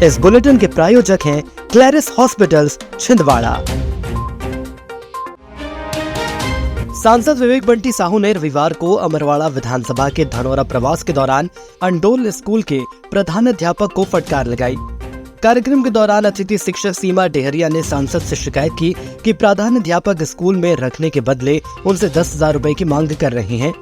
इस बुलेटिन के प्रायोजक हैं क्लैरिस हॉस्पिटल्स छिंदवाड़ा। सांसद विवेक बंटी साहू ने रविवार को अमरवाड़ा विधानसभा के धनौरा प्रवास के दौरान अंडोल स्कूल के प्रधानाध्यापक को फटकार लगाई। कार्यक्रम के दौरान अतिथि शिक्षक सीमा डेहरिया ने सांसद से शिकायत की कि प्रधानाध्यापक स्कूल में रखने के बदले उनसे 10,000 रुपए की मांग कर रहे हैं।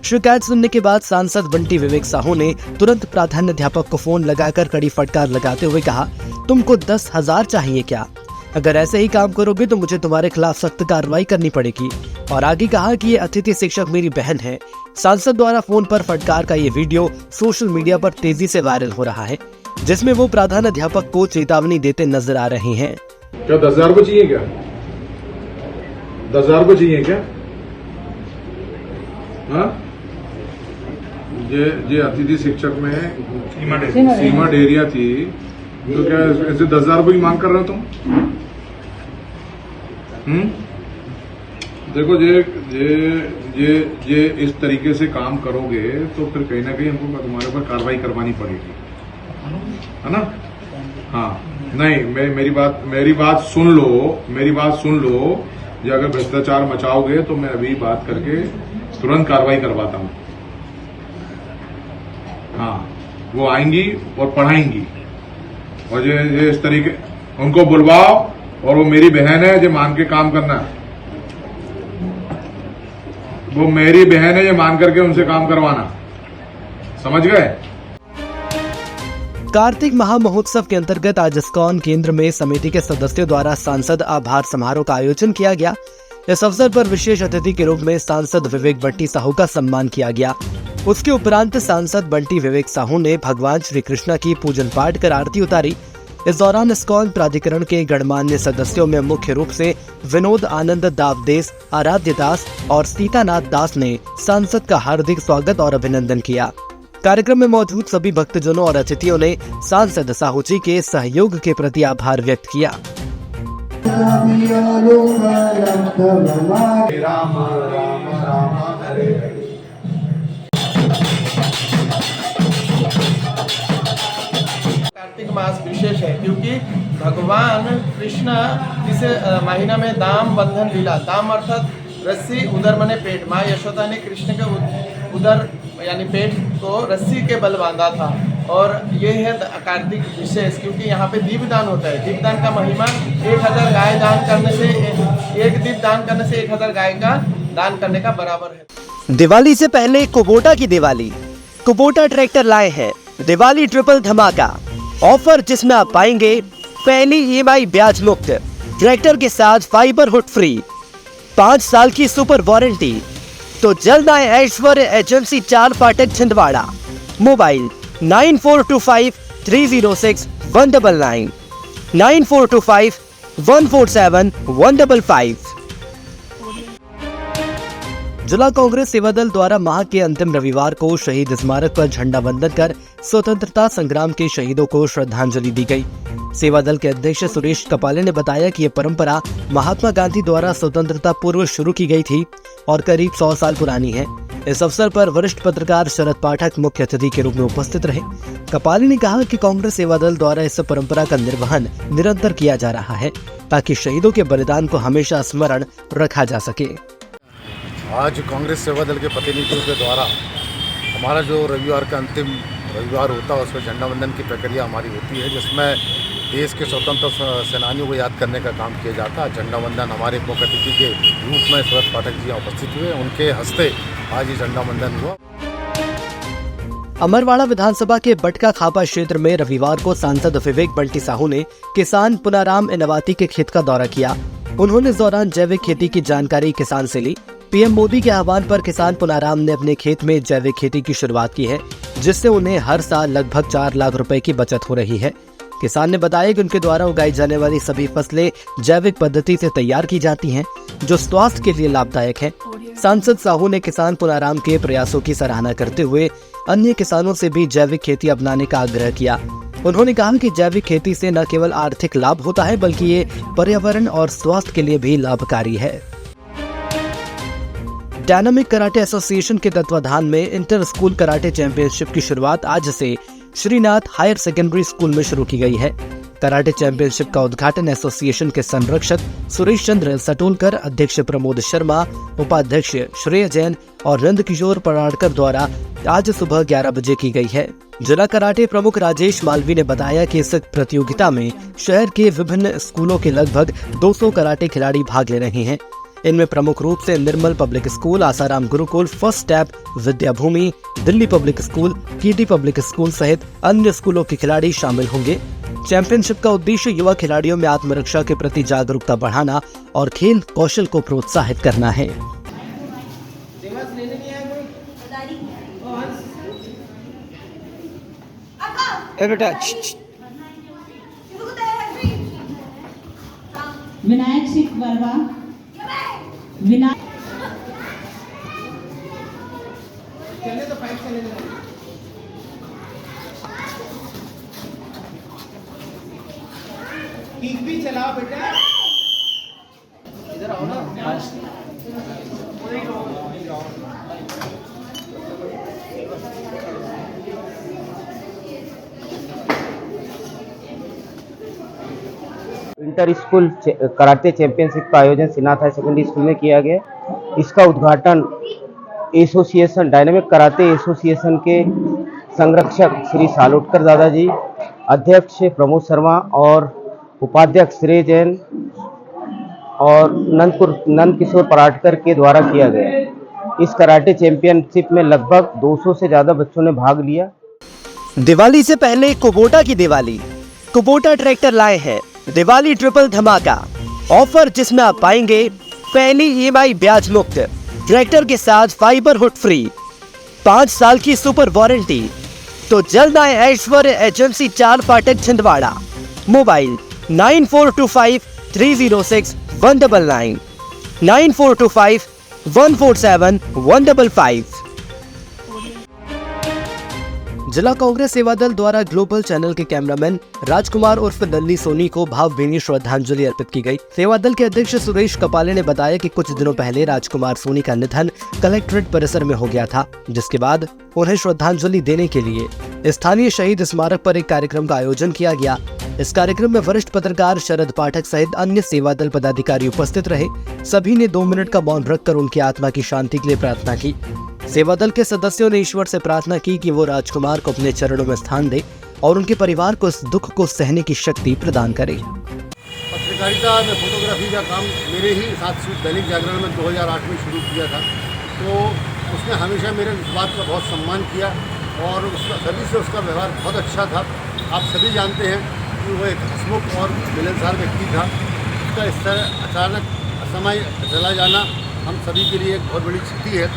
शिकायत सुनने के बाद सांसद बंटी विवेक साहू ने तुरंत प्रधानाध्यापक को फोन लगाकर कड़ी फटकार लगाते हुए कहा, तुमको 10,000 चाहिए क्या? अगर ऐसे ही काम करोगे तो मुझे तुम्हारे खिलाफ सख्त कार्रवाई करनी पड़ेगी। और आगे कहा कि ये अतिथि शिक्षक मेरी बहन है। सांसद द्वारा फोन पर फटकार का ये वीडियो सोशल मीडिया पर तेजी से वायरल हो रहा है, जिसमें वो प्रधानाध्यापक को चेतावनी देते नजर आ रहे हैं। क्या 10,000 रुपये चाहिए क्या? 10,000 रुपये चाहिए क्या? हाँ, ये अतिथि शिक्षक में सीमा डेहरिया थी, तो क्या ऐसे 10,000 रुपये की मांग कर रहे हो तुम? देखो ये इस तरीके से काम करोगे तो फिर कहीं ना कहीं हमको तुम्हारे ऊपर कार्रवाई करवानी पड़ेगी, है ना? हाँ, नहीं, मेरी बात सुन लो। ये अगर भ्रष्टाचार मचाओगे तो मैं अभी बात करके तुरंत कार्रवाई करवाता हूँ। हाँ, वो आएंगी और पढ़ाएंगी, और ये इस तरीके उनको बुलवाओ, और वो मेरी बहन है, जो मान के काम करना है। वो मेरी बहन है, ये मान करके उनसे काम करवाना, समझ गए? कार्तिक महामहोत्सव के अंतर्गत आज इस्कॉन केंद्र में समिति के सदस्यों द्वारा सांसद आभार समारोह का आयोजन किया गया। इस अवसर पर विशेष अतिथि के रूप में सांसद विवेक बंटी साहू का सम्मान किया गया। उसके उपरांत सांसद बंटी विवेक साहू ने भगवान श्री कृष्ण की पूजन पाठ कर आरती उतारी। इस दौरान इस्कॉन प्राधिकरण के गणमान्य सदस्यों में मुख्य रूप से विनोद आनंद दावदेस, आराध्य दास और सीतानाथ दास ने सांसद का हार्दिक स्वागत और अभिनंदन किया। कार्यक्रम में मौजूद सभी भक्तजनों और अतिथियों ने सांसद साहू जी के सहयोग के प्रति आभार व्यक्त किया। कार्तिक मास विशेष है क्योंकि भगवान कृष्ण इस महीना में दाम बंधन लीला, दाम अर्थात रस्सी, उदर मने पेट, माँ यशोदा ने कृष्ण के उदर यानी पेट को रस्सी के बल बांधा था। और ये है कार्तिक विशेष क्योंकि यहाँ पे दीपदान होता है। दीपदान का महिमा 1,000 गाय दान करने से, एक दीप दान करने से 1,000 गाय का दान करने का बराबर है। दिवाली से पहले कुबोटा की दिवाली। कुबोटा ट्रैक्टर लाए हैं दिवाली ट्रिपल धमाका ऑफर, जिसमें आप पाएंगे पहली EMI ब्याज मुक्त, ट्रैक्टर के साथ फाइबर हुड फ्री, 5 साल की सुपर वारंटी। तो जल्द आए ऐश्वर्य एजेंसी 4 फाटक छिंदवाड़ा। मोबाइल 9425306199, 9425147155। जिला कांग्रेस सेवा दल द्वारा माह के अंतिम रविवार को शहीद स्मारक पर झंडा वंदन कर स्वतंत्रता संग्राम के शहीदों को श्रद्धांजलि दी गई। सेवा दल के अध्यक्ष सुरेश कपाले ने बताया कि ये परंपरा महात्मा गांधी द्वारा स्वतंत्रता पूर्व शुरू की गई थी और करीब 100 साल पुरानी है। इस अवसर पर वरिष्ठ पत्रकार शरद पाठक मुख्य अतिथि के रूप में उपस्थित रहे। कपाले ने कहा कि कांग्रेस सेवा दल द्वारा इस परंपरा का निर्वहन निरंतर किया जा रहा है ताकि शहीदों के बलिदान को हमेशा स्मरण रखा जा सके। आज कांग्रेस सेवा दल के प्रतिनिधियों के द्वारा हमारा जो रविवार का अंतिम रविवार होता है उसमें झंडा वंदन की प्रक्रिया हमारी होती है, जिसमें देश के स्वतंत्रता सेनानियों को याद करने का काम किया जाता है। झंडा वंदन हमारे मुख्य अतिथि के रूप में शरद पाठक जी उपस्थित हुए, उनके हस्ते आज ये झंडा वंदन हुआ। अमरवाड़ा विधानसभा के बटका खापा क्षेत्र में रविवार को सांसद विवेक बंटी साहू ने किसान पुनाराम इनवाती के खेत का दौरा किया। उन्होंने इस दौरान जैविक खेती की जानकारी किसान से ली। पीएम मोदी के आह्वान पर किसान पुनाराम ने अपने खेत में जैविक खेती की शुरुआत की है, जिससे उन्हें हर साल लगभग 4 लाख रुपए की बचत हो रही है। किसान ने बताया कि उनके द्वारा उगाई जाने वाली सभी फसलें जैविक पद्धति से तैयार की जाती हैं, जो स्वास्थ्य के लिए लाभदायक है। सांसद साहू ने किसान पुनाराम के प्रयासों की सराहना करते हुए अन्य किसानों से भी जैविक खेती अपनाने का आग्रह किया। उन्होंने कहा कि जैविक खेती से न केवल आर्थिक लाभ होता है, बल्कि ये पर्यावरण और स्वास्थ्य के लिए भी लाभकारी है। डायनामिक कराटे एसोसिएशन के तत्वाधान में इंटर स्कूल कराटे चैंपियनशिप की शुरुआत आज से श्रीनाथ हायर सेकेंडरी स्कूल में शुरू की गई है। कराटे चैंपियनशिप का उद्घाटन एसोसिएशन के संरक्षक सुरेश चंद्र सटोलकर, अध्यक्ष प्रमोद शर्मा, उपाध्यक्ष श्रेय जैन और नंदकिशोर पराड़कर द्वारा आज सुबह 11 बजे की गई है। जिला कराटे प्रमुख राजेश मालवी ने बताया कि इस प्रतियोगिता में शहर के विभिन्न स्कूलों के लगभग 200 कराटे खिलाड़ी भाग ले रहे हैं। इनमें प्रमुख रूप से Nirmal public school, Asaram Gurukul, first step, Vidyabhumi, Delhi public school, KT public school सहित अन्य स्कूलों के खिलाड़ी शामिल होंगे। चैंपियनशिप का उद्देश्य युवा खिलाड़ियों में आत्मरक्षा के प्रति जागरूकता बढ़ाना और खेल कौशल को प्रोत्साहित करना है। विनायक सिंह वर्मा, विनायक चलिए तो फाइट चलेंगे। किक भी चलाओ बेटा, इधर आओ ना। इंटर स्कूल कराटे चैंपियनशिप का आयोजन श्रीनाथ हाई सेकेंडरी स्कूल में किया गया। इसका उद्घाटन एसोसिएशन डायनामिक कराटे एसोसिएशन के संरक्षक श्री सालोटकर दादाजी, अध्यक्ष प्रमोद शर्मा और उपाध्यक्ष श्रेय जैन और नंदकिशोर पराड़कर के द्वारा किया गया। इस कराटे चैंपियनशिप में लगभग 200 से ज़्यादा बच्चों ने भाग लिया। दिवाली से पहले कुबोटा की दिवाली। कुबोटा ट्रैक्टर लाए हैं दिवाली ट्रिपल धमाका ऑफर, जिसमें आप पाएंगे पहली EMI ब्याज मुक्त, ट्रैक्टर के साथ फाइबर हुड फ्री, 5 साल की सुपर वारंटी। तो जल्द आए ऐश्वर्य एजेंसी 4 फाटक छिंदवाड़ा। मोबाइल 9425306199, 9425147155। जिला कांग्रेस सेवा दल द्वारा ग्लोबल चैनल के कैमरामैन राजकुमार उर्फ नल्ली सोनी को भावभीनी श्रद्धांजलि अर्पित की गई। सेवा दल के अध्यक्ष सुरेश कपाले ने बताया कि कुछ दिनों पहले राजकुमार सोनी का निधन कलेक्ट्रेट परिसर में हो गया था, जिसके बाद उन्हें श्रद्धांजलि देने के लिए स्थानीय शहीद स्मारक पर एक कार्यक्रम का आयोजन किया गया। इस कार्यक्रम में वरिष्ठ पत्रकार शरद पाठक सहित अन्य सेवा दल पदाधिकारी उपस्थित रहे। सभी ने 2 मिनट का मौन रखकर उनकी आत्मा की शांति के लिए प्रार्थना की। सेवा दल के सदस्यों ने ईश्वर से प्रार्थना की कि वो राजकुमार को अपने चरणों में स्थान दे और उनके परिवार को इस दुख को सहने की शक्ति प्रदान करे। पत्रकारिता में फोटोग्राफी का काम मेरे ही साथ दैनिक जागरण में 2008 में शुरू किया था, तो उसने हमेशा मेरे इस बात का बहुत सम्मान किया और उसका सभी से उसका व्यवहार बहुत अच्छा था। आप सभी जानते हैं कि वो एक हंसमुख और मिलनसार व्यक्ति था। उसका इस तरह अचानक असमय चला जाना हम सभी के लिए एक बहुत बड़ी क्षति है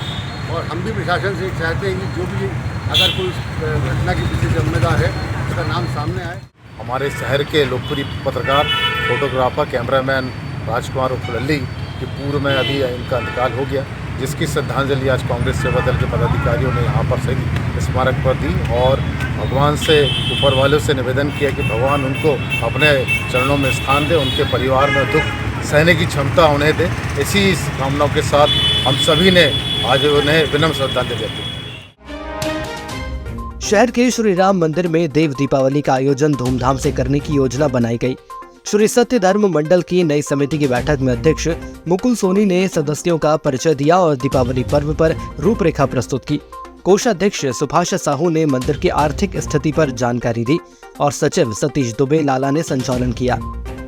और हम भी प्रशासन से चाहते हैं कि जो भी अगर कोई घटना के पीछे जिम्मेदार है उसका नाम सामने आए। हमारे शहर के लोकप्रिय पत्रकार, फोटोग्राफर, कैमरामैन राजकुमार उर्फ नल्ली के पूर्व में अभी इनका इंतकाल हो गया, जिसकी श्रद्धांजलि आज कांग्रेस सेवा दल के पदाधिकारियों ने यहाँ पर शहीद स्मारक पर दी और भगवान से, ऊपर वालों से निवेदन किया कि भगवान उनको अपने चरणों में स्थान दे, उनके परिवार में दुख सहने की क्षमता उन्हें दे। इसी कामनाओं के साथ हम सभी ने आज उन्हें विनम्र श्रद्धांजलि देते हैं। शहर के श्री राम मंदिर में देव दीपावली का आयोजन धूमधाम से करने की योजना बनाई गई। श्री सत्य धर्म मंडल की नई समिति की बैठक में अध्यक्ष मुकुल सोनी ने सदस्यों का परिचय दिया और दीपावली पर्व पर रूपरेखा प्रस्तुत की। कोषाध्यक्ष सुभाष साहू ने मंदिर की आर्थिक स्थिति पर जानकारी दी और सचिव सतीश दुबे लाला ने संचालन किया।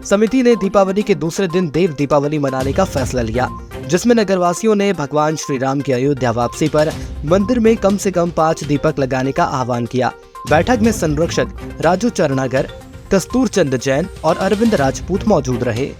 समिति ने दीपावली के दूसरे दिन देव दीपावली मनाने का फैसला लिया, जिसमें नगरवासियों ने भगवान श्री राम की अयोध्या वापसी पर मंदिर में कम से कम 5 दीपक लगाने का आह्वान किया। बैठक में संरक्षक राजू चरणागर, कस्तूर चंद जैन और अरविंद राजपूत मौजूद रहे।